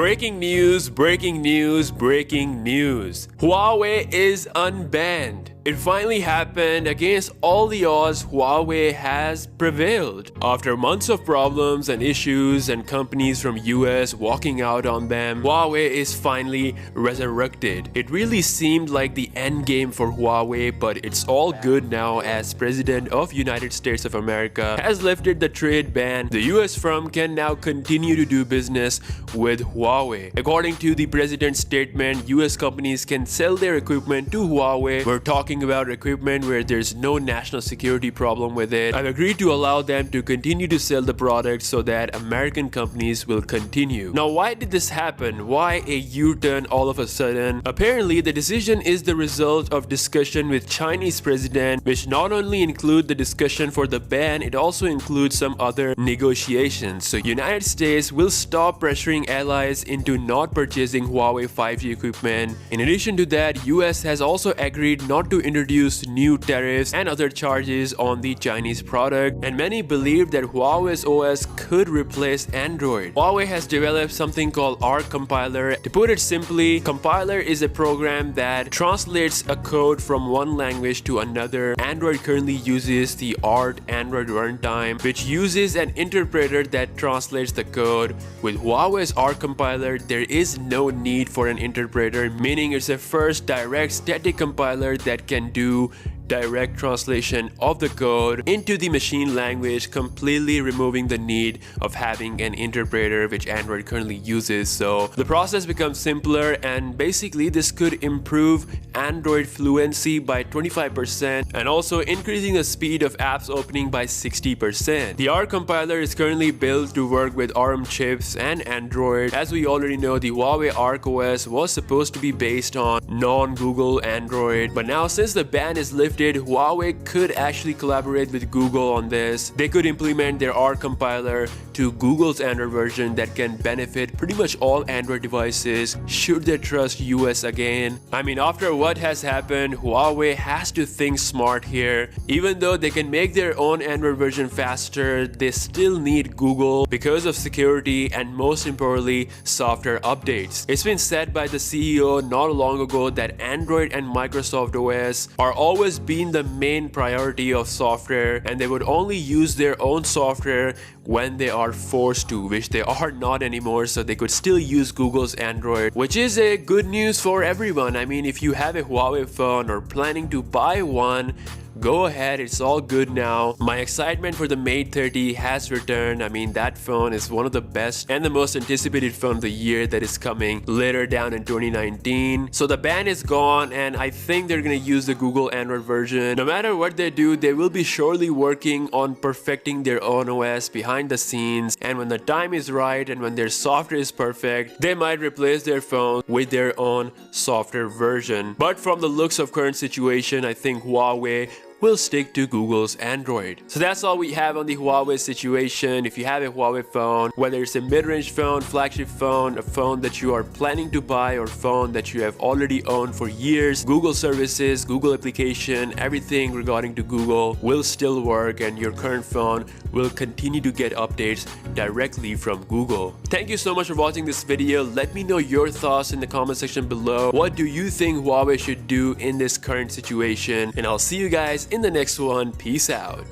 Breaking news, breaking news, breaking news. Huawei is unbanned. It finally happened. Against all the odds, Huawei has prevailed. After months of problems and issues and companies from US walking out on them, Huawei is finally resurrected. It really seemed like the end game for Huawei, but it's all good now as President of United States of America has lifted the trade ban. The US firm can now continue to do business with Huawei. According to the president's statement, US companies can sell their equipment to Huawei. We're talking about equipment where there's no national security problem with it. I've agreed to allow them to continue to sell the product so that American companies will continue. Now, why did this happen? Why a U-turn all of a sudden? Apparently, the decision is the result of discussion with Chinese president, which not only include the discussion for the ban, it also includes some other negotiations. So United States will stop pressuring allies into not purchasing Huawei 5G equipment. In addition to that, US has also agreed not to introduce new tariffs and other charges on the Chinese product, and many believe that Huawei's OS could replace Android. Huawei has developed something called ARK compiler. To put it simply, compiler is a program that translates a code from one language to another. Android currently uses the ARK Android runtime, which uses an interpreter that translates the code. With Huawei's ARK compiler, there is no need for an interpreter, meaning it's a first direct static compiler that can do direct translation of the code into the machine language, completely removing the need of having an interpreter, which Android currently uses. So the process becomes simpler, and basically this could improve Android fluency by 25% and also increasing the speed of apps opening by 60%. The ARK compiler is currently built to work with ARM chips and Android. As we already know, the Huawei ArkOS was supposed to be based on non-Google Android, but now since the ban is lifted, Huawei could actually collaborate with Google on this. They could implement their ARK compiler to Google's Android version that can benefit pretty much all Android devices should they trust US again. I mean, after what has happened, Huawei has to think smart here. Even though they can make their own Android version faster, they still need Google because of security and, most importantly, software updates. It's been said by the CEO not long ago that Android and Microsoft OS are always been the main priority of software, and they would only use their own software when they are forced to, which they are not anymore, so they could still use Google's Android, which is a good news for everyone. I mean, if you have a Huawei phone or planning to buy one, go ahead, it's all good now. My excitement for the Mate 30 has returned. I mean, that phone is one of the best and the most anticipated phone of the year that is coming later down in 2019. So the ban is gone, and I think they're gonna use the Google Android version. No matter what they do, they will be surely working on perfecting their own OS behind the scenes, and when the time is right and when their software is perfect, they might replace their phone with their own software version. But from the looks of current situation, I think Huawei will stick to Google's Android. So that's all we have on the Huawei situation. If you have a Huawei phone, whether it's a mid-range phone, flagship phone, a phone that you are planning to buy, or phone that you have already owned for years, Google services, Google application, everything regarding to Google will still work, and your current phone will continue to get updates directly from Google. Thank you so much for watching this video. Let me know your thoughts in the comment section below. What do you think Huawei should do in this current situation? And I'll see you guys in the next one. Peace out.